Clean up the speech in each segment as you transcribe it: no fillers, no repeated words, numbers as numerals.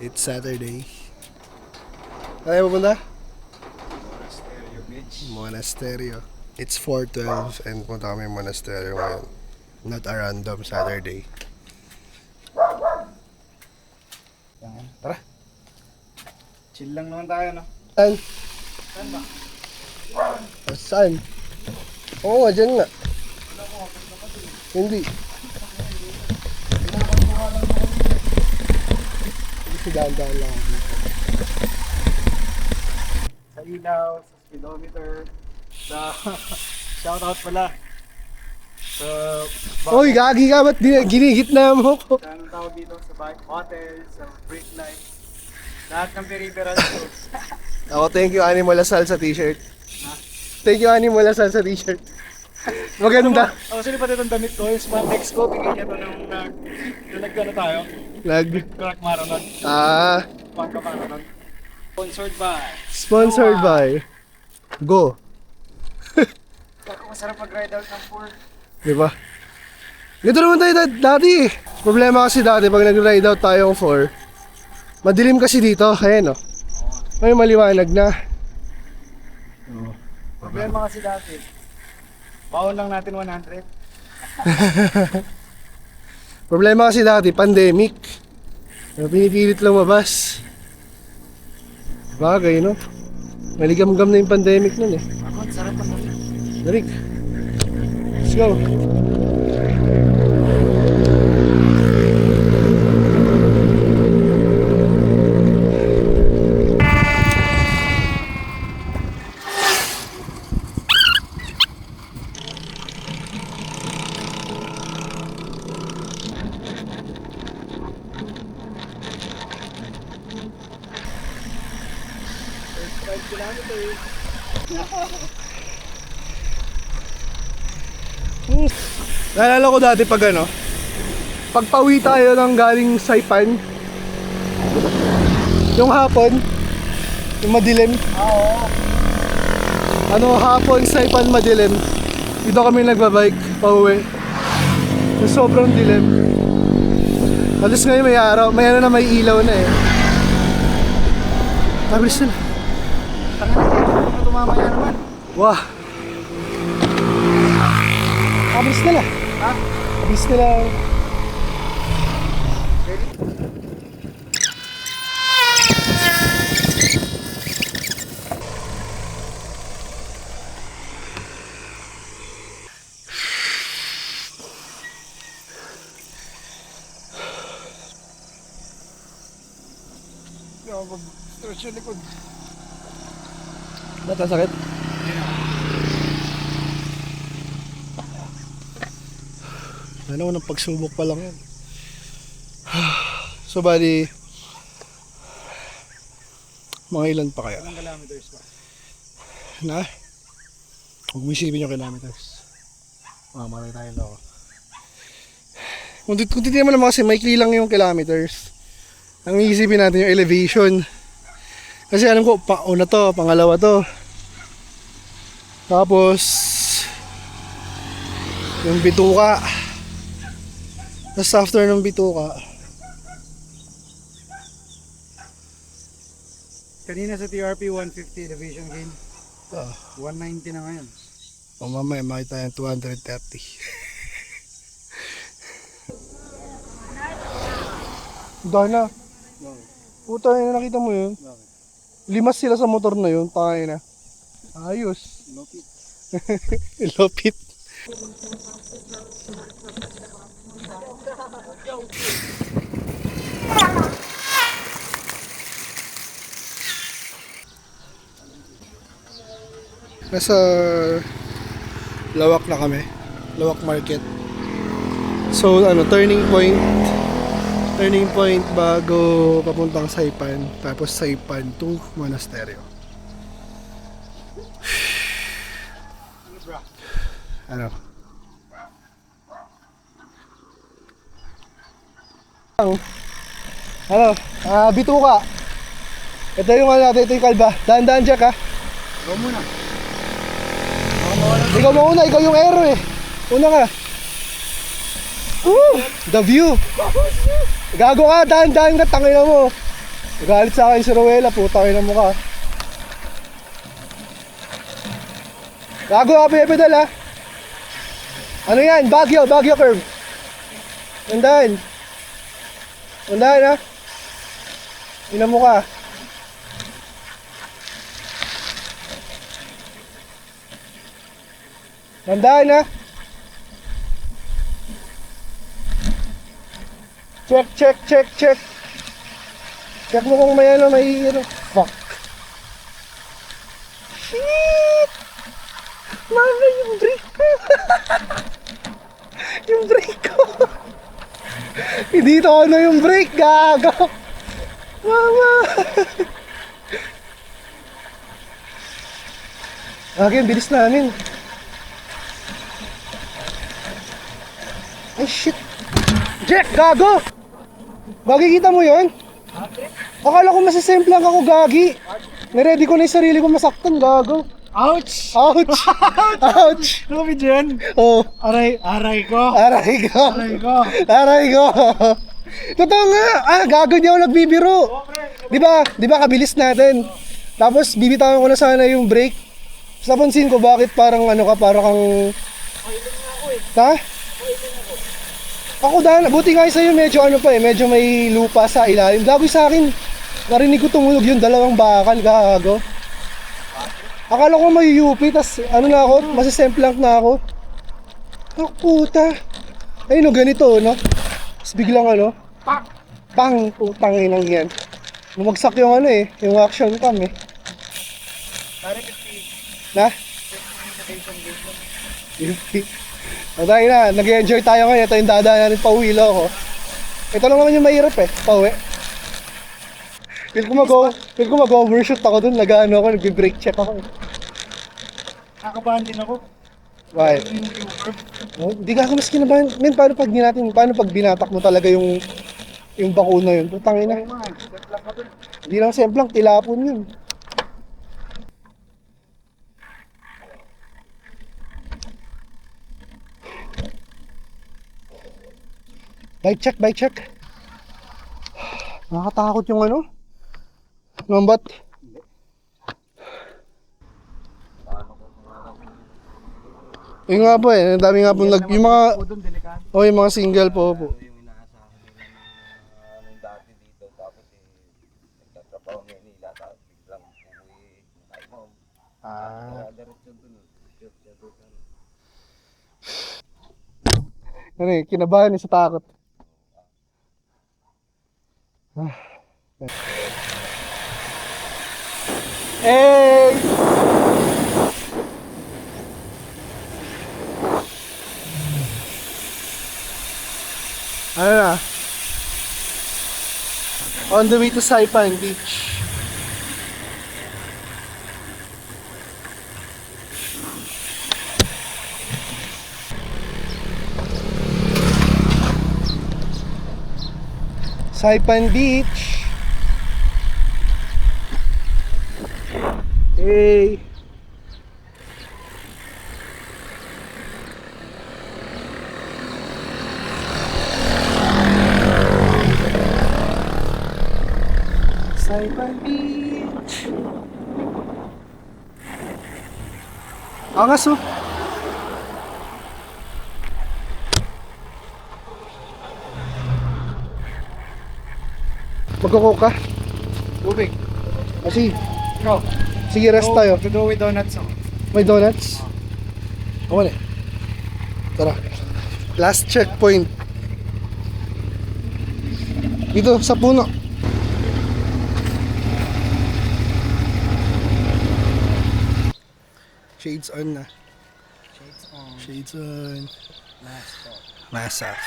It's Saturday. Ano pupunta? Monasterio Beach. Monasterio. It's 4:12 and punta kami Monasterio ngayon. Not a random Saturday. Yan. Tara. Chill lang naman tayo, no? Saan? Saan ba? Saan? Oo nga, dyan nga. Hindi. Kasi dahan-dahan lang ako dito. Sa ilaw, sa speedometer, sa shoutout pala. Sa Uy, gagi ka, ba't ginigitna mo ko? sa anong tawag dito? Sa bike hotel, sa brake light. Lahat ng peripheral stores. Ako, thank you Animal Asal sa t-shirt. Ha? Thank you Animal Asal sa t-shirt. Maganda. Ako sila pati itong damit ko, yung spandex ko, bigyan niya to nung nagkano tayo. Crack Marathon. Pagka Marathon. Sponsored by. Sponsored by Go. Kako masarap mag-ride out ng 4. Di ba? Ganito naman tayo dati. Problema kasi dati pag nag-ride out tayo ng 4, madilim kasi dito. Ayan o. May maliwanag na. Problema kasi dati. Baon lang natin 100. Problema kasi dati, pandemic. Pinipilit lumabas. Bagay, no? Maligam-gam na yung pandemic nun eh. Ako, sarap ang muli. Darig. Let's go. Naalala ko dati pag ano, pag pauwi tayo ng galing Saipan, yung hapon, yung madilim. Oo. Ano, hapon, Saipan, madilim. Dito kami nagbabike, pauwi. Yung sobrang dilim. Alas ngayon may araw, may ano na, may ilaw na eh. Mabilis na. Tanga na dito, mga tumamaya naman. Wah! Mabilis na lang. Ha? Mabilis na lang. Ready? Hindi ako mag-stretch yung likod. Ba't ang sakit? Ano, ng pagsubok pa lang yan. So bali, mga ilan pa kaya? Ilang kilometers ba? Na? Huwag mo isipin yung kilometers. Mamatay tayo loko. Kung titignan mo naman kasi maikli lang yung kilometers. Ang iisipin natin yung elevation. Kasi alam ko, una to, pangalawa to. Tapos, yung bituka. Tapos after ng bituka, Kanina sa TRP 150 elevation gain. ah, 190 na ngayon. o mamaya makita yung 230. Dahil na. Puta na, nakita mo yun? Bakit? Limas sila sa motor na yun, tangay na. Ayos. Lopit. Lopit. Nasa Lawak na kami. Lawak Market. So ano, turning point bago papuntang Saipan, tapos Saipan to Monasterio. Ano bro? Ano? Ano? Bituka. Ito yung ano natin, ito yung kalba. Dahan-dahan Jack ha. Go muna. Ikaw mauna, ikaw yung aero eh. Una ka. Woo! The view. Gago ka, dahan-dahan ka, tangina mo. Galit sa akin si Rowella, puta kayo ng mukha. Gago ka pinipedal ha. Ano yan? Baguio curve. Tandaan. Tandaan ha. Ina mo ka. Tandaan ha. Check. Check mo kung may ano, may ano. Fuck. Shit! Mama, yung brake ko. Yung brake ko. Hindi to ano yung brake, gago. Mama. Okay, bilis namin. Ay, shit. Jack, gago. Gagi, kita mo yun? Akala ko masasemplang ako, gagi. Naready ko na yung sarili ko masaktan, gago. Ouch! Ouch! Ouch! Ano ba dyan? Oh. Aray ko. Aray ko. Aray ko. Aray ko. Totoo nga. Gago, di ako nagbibiro. Di ba kabilis natin? Tapos bibitawan ko na sana yung brake. Tapos napansin ko bakit parang ano ka, parang kang... Ha? Ako dahil, buti nga sa'yo medyo ano pa eh, medyo may lupa sa ilalim. Gago sa akin, narinig ko tumunog yung dalawang bakal, gago. Akala ko may UP, tas ano na ako, masisemplank na ako. Ah, puta. Ayun o, ganito, no? Tapos biglang ano, pang, putang inang yan. Bumagsak yung ano eh, yung action cam eh. Na? UP. O tayo na, nag-enjoy tayo ngayon. Ito yung dadaan natin, pauwilo ako. Ito lang naman yung mahirap eh, pauwi. Feel ko mag-overshoot ako dun, nag-ano ako, nag-brake check ako. Nakabahan din ako. Right. Hindi ka ako mas kinabahan. Men, paano pag binatak mo talaga yung bakuna yun? Putangin na. Hindi lang semplang, tilapon yun. Bike check. Nakakatakot yung ano. Numbat. Yung nga po eh, ang dami nga po yung mga, yung mga single po. Yung inaasahan nila nung dati dito, tapos nagtatrabaho ng Manila, tapos biglang umuwi tayo mo. Diretso dun. Ano eh, kinabahan sa takot. Hey! Ano na? On the way to Saipan Beach. Saipan Beach. Hey. Saipan Beach. Angas oh. Magkukok ka? Tubig. Kasi, Ikaw. sige rest tayo. To with donuts ako. May donuts? Ako na. Tara. Last checkpoint. Dito sa puno. Shades on na. Shades on. Mass off.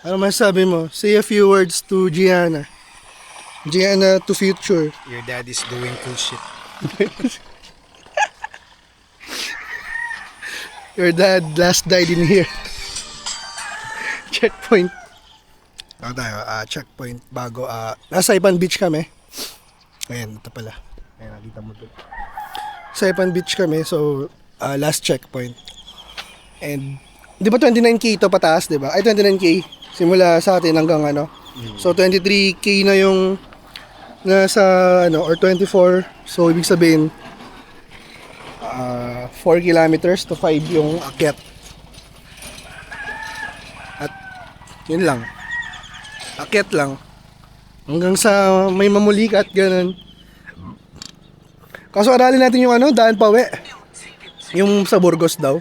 Ano masasabi mo? Say a few words to Gianna. Gianna to future. Your dad is doing cool shit. Your dad last died in here. Checkpoint. Ako tayo, checkpoint bago, nasa Saipan Beach kami. Ayan, ito pala. Ayan, nakita mo doon. Saipan Beach kami, so last checkpoint. And, di ba 29K ito pataas, di ba? Ay, 29K. Simula sa atin hanggang ano, So 23k na yung nasa ano or 24. So ibig sabihin 4 kilometers to 5 yung akyat. At yun lang. Akyat lang. Hanggang sa may mamulikat ganun. Kaso aralin natin yung ano, daan pawi. Yung sa Burgos daw.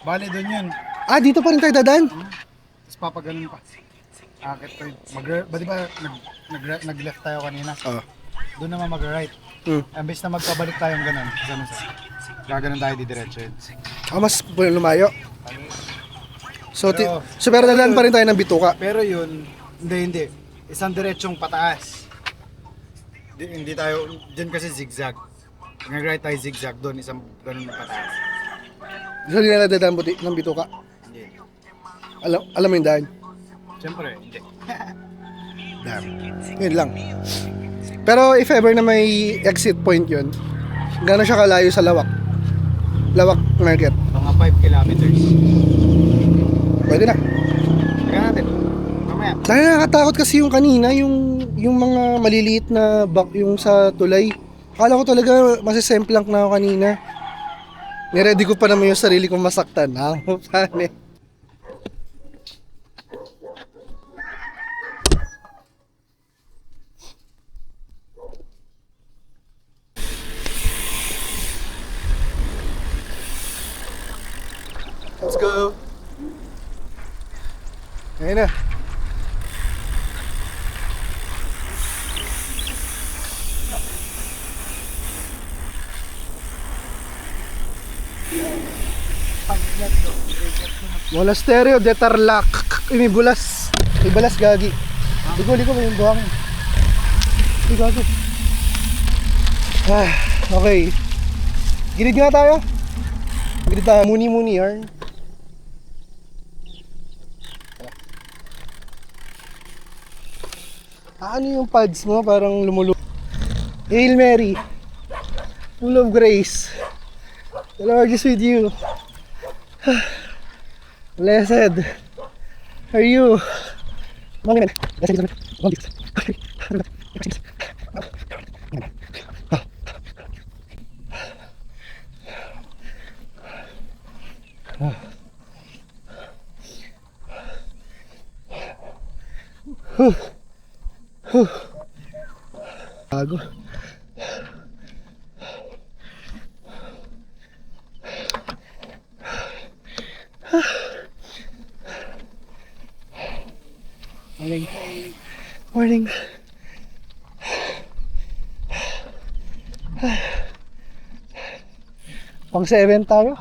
Bale, doon yun. Ah, dito pa rin tayo dadaan. Tapos papaganon pa. Akit tayo. Ba di ba nag-left tayo kanina? Oo. Doon naman mag-right. Imbes na magpabalik tayong ganun. Ganun sa. Gaganon tayo didiretso yun. Ah, mas lumayo. So, Pero- pero dadaan pa rin tayo ng Bituka. Pero yun, hindi. Isang diretsyong pataas. Hindi tayo, dyan kasi zigzag. Nag-right tayo zigzag doon, isang ganun pataas. So, hindi na dadaan ng Bituka. Hindi. Alam mo yung daan. Siyempre, hindi. Yun lang. Pero if ever na may exit point yun, gano'n siya kalayo sa Lawak? Lawak Market. Mga 5 kilometers. Pwede na. Teka natin. Mamaya. Dahil nakakatakot kasi yung kanina, yung mga maliliit na yung sa tulay. Akala ko talaga masisemplank na ako kanina. Niready ko pa naman yung sarili kong masaktan. Paano eh? Let's go! Ayun na. Monasterio de Tarlac. May bulas. May balas gagi. Ligo may yung buhang. Ay gagi. Okay. Gilid nga tayo. Gilid tayo. Muni yarn. Ano yung pads mo? Parang lumulog. Hail Mary, full of grace, the Lord is with you. Blessed are you. Bago. Morning. Pang 7 tayo.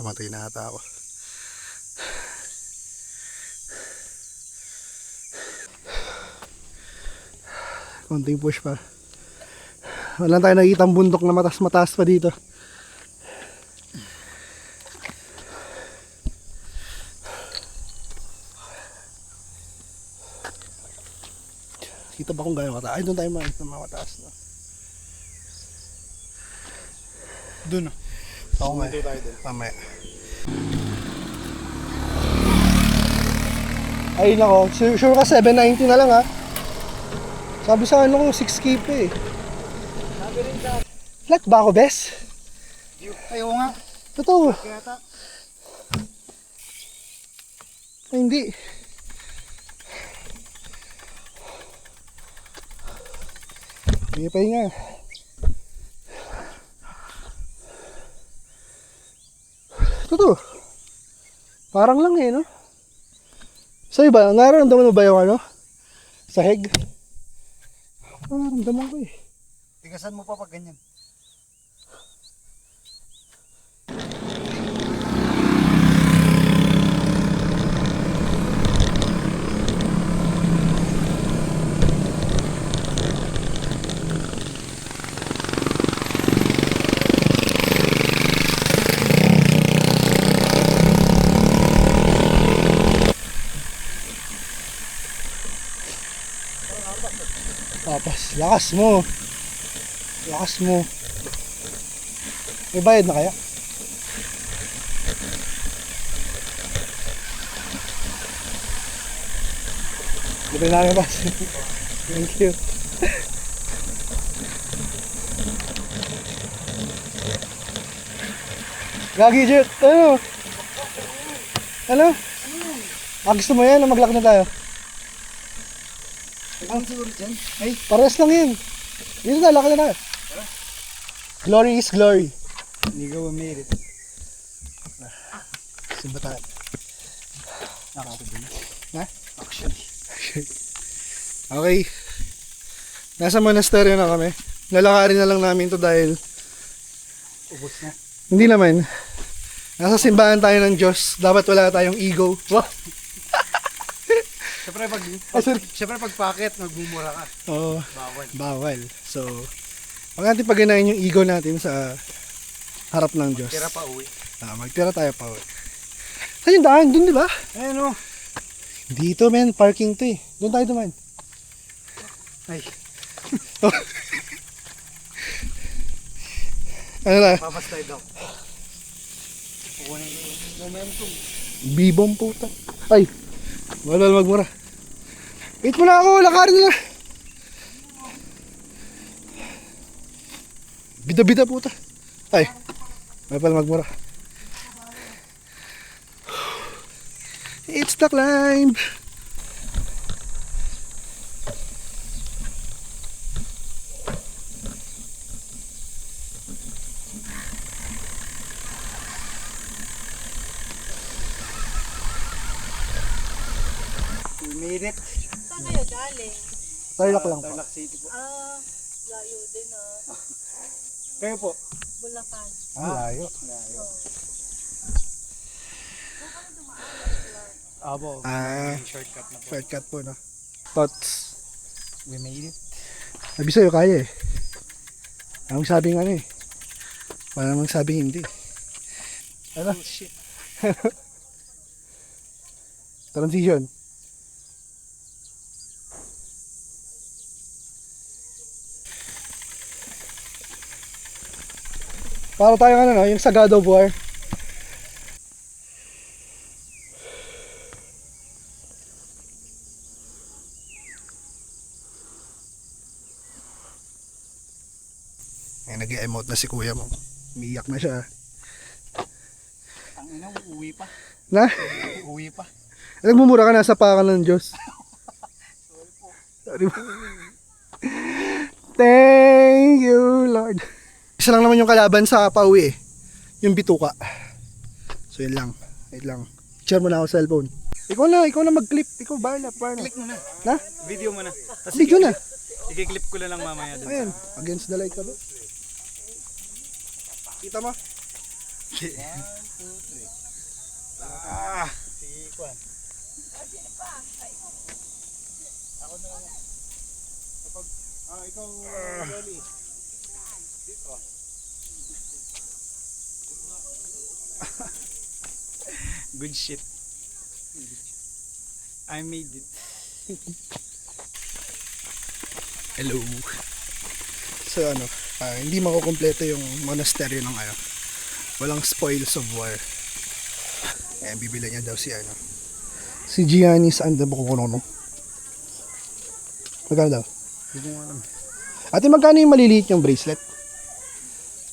Namatay na ata ako. Konting push pa. Wala tayo nakikitang bundok na matas-matas pa dito. Kita ba kung gano'ng kataas? Ay, doon tayo mataas na. Doon. Oo nga. Tayo doon. Mamaya. Ay nako, sure ka 790 na lang ha. Sabi sa ano ko 6K pa eh. Sabi rin sa Flat ba ako, bes? ayaw nga. Totoo. Kaya ta. Ay, hindi. Hindi pa nga. Totoo. Parang lang eh, no? Sa'yo ba? Nararamdaman mo ba yung ano? Sahig? Nararamdaman ko eh. Tigasan mo pa pag ganyan. Lakas mo. Lakas mo. May bayad na kaya? Libre namin ba? Thank you. Gagi, Jut. Ano? Ano? Gusto mo yan na maglakad na tayo? Ang siguro dyan. Ay, parehas lang yun. Dito na, lakad na tayo. Glory is glory. Hindi ko made it. Simba tayo. Nakakabili. Ha? Actually. Okay. Nasa monasteryo na kami. Lalakarin na lang namin to dahil Ubus na. hindi naman. Nasa simbahan tayo ng Diyos. Dapat wala tayong ego. Wow. Siyempre pag packet, magmumura ka. Oo. Bawal. Bawal. So, huwag natin paganayin yung ego natin sa harap ng Diyos. Tira pa uwi. Magtira tayo pa. Saan yung daan? Doon, di ba? Ayan o. Dito, men. Parking to eh. Doon tayo duman. Ay, Ano na? papastay daw. Kukunin ko yung momentum. Bibong puta. Ay. Wala magmura. Wait mo na ako. Lakarin na. Bida-bida puta. Ay. Wala pala magmura. It's the climb. We made it. Saan kayo galing? Tarlac lang po. Tarlac City po. Layo din Kayo po. Bulacan. Layo. Layo. Abo. Shortcut na po. Shortcut po, no? Thoughts. We made it. Sabi sa'yo, kaya eh. Ang sabing ano eh. Wala namang sabing hindi. Ano? Oh, shit. Transition. Para tayo ano, no? Yung sa God of War. Ay, nag-emote na si kuya mo. Umiyak na siya. Ang ina, uwi pa. Na? Uwi pa. Nagmumura ka na sa pakan ng Diyos. Sorry po. Thank you, Lord. Isa lang naman yung kalaban sa pauwi eh. Yung bituka. So yun lang. Wait lang. Share mo na ako sa cellphone. Ikaw na mag-clip. Ikaw bahala. Click mo na. Na? Video mo na. Tapos Video na. i-clip ko na lang mamaya dun. Ayan. Against the light ka ba? Kita mo? Ah! Si Kwan. Ikaw, Rolly. Good shit. I made it. Hello. So ano, hindi makukumpleto yung monasteryo ng ano. Walang spoils of war. Ayan, bibili niya daw si ano. Si Giannis Antetokounmpo. Magkano daw? Hindi mo alam. Ate, magkano yung maliliit yung bracelet?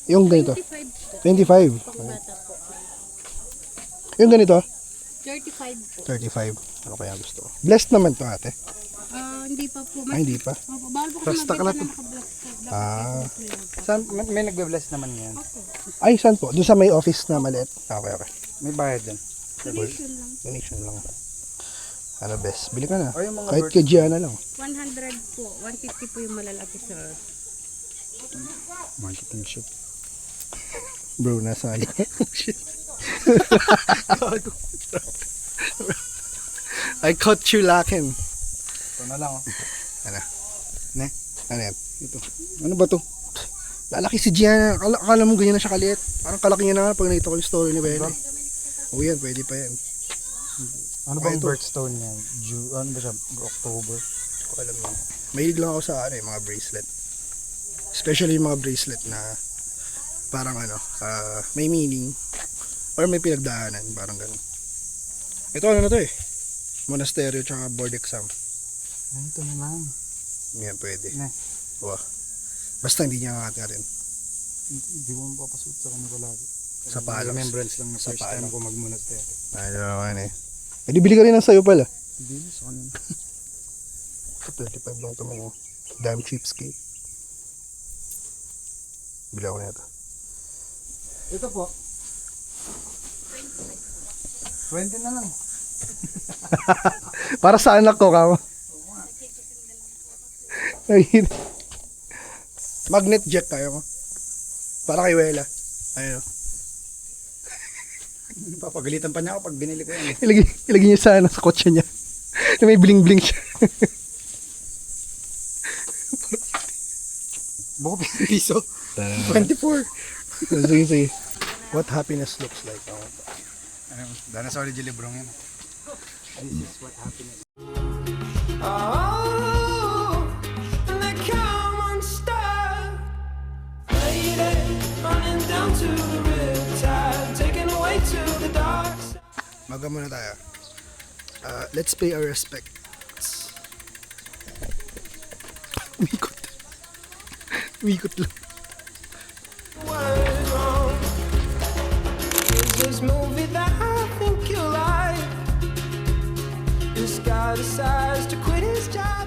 Yung ganito? 25 po. 25. Pang bata po. Yung ganito? 35 po. 35. Ano kaya gusto ko? Blessed naman to, ate. Hindi pa po. Hindi pa. Bawal po Basta ka na to. Ah. Saan, may nagbe-bless naman ngayon. Ay, saan po? Doon sa may office na maliit. Okay, okay. May bayad dyan. Donation lang. Donation lang. Ano best? Bili ka na. O yung mga Kahit kay Gianna lang. 100 po. 150 po yung malalaki sir. marketing shop. Bro, nasaan? Shit. I caught you lacking. Ito na lang oh. Ano? Ne? Ano yan? Ito. Ano ba to? Lalaki si Gianna. Akala mo ganyan na siya kaliit. Parang kalaki niya na nga pag nakita ko yung story ni Bella. O yan, pwede pa yan. Ano Ah, bang ito. birthstone niya? Ano ba siya? October? Ko alam mo. Mahilig lang ako sa mga bracelet. Especially yung mga bracelet na parang may meaning or may pinagdaanan, parang ganun. Ito ano na to eh? Monasterio tsaka board exam. Ito na lang. Yan pwede. Ne. Wow. Basta hindi niya rin. Hindi mo mapapasuot sa kanya palagi. Sa palos. Remembrance lang na Sa first time palos. ko mag-monastery. Ay, naman eh. Eh, di bili ka rin ng sayo pala. Hindi, sa kanina. 35 lang ito mga damn cheapskate. Bili ako na ito. Ito po. 20 na lang. Para sa anak ko, kama. Ayun. Magnet jack kayo mo. Para kay Wela. Ayun. Papagalitan pa niya ako pag binili ko yan. Ilagay niya sa kotse niya. Na may bling-bling siya. Buko piso. 24. Sige. What happiness looks like. Dana sa ulit yung librong yan. This is what happiness. Oh, and they come unstuck. Lady, running down to the riptide, taken away to the dark side. Maga muna tayo. Let's pay our respects. Umikot lang. What's wrong? Is this movie that I think you like? This guy decides to quit his job.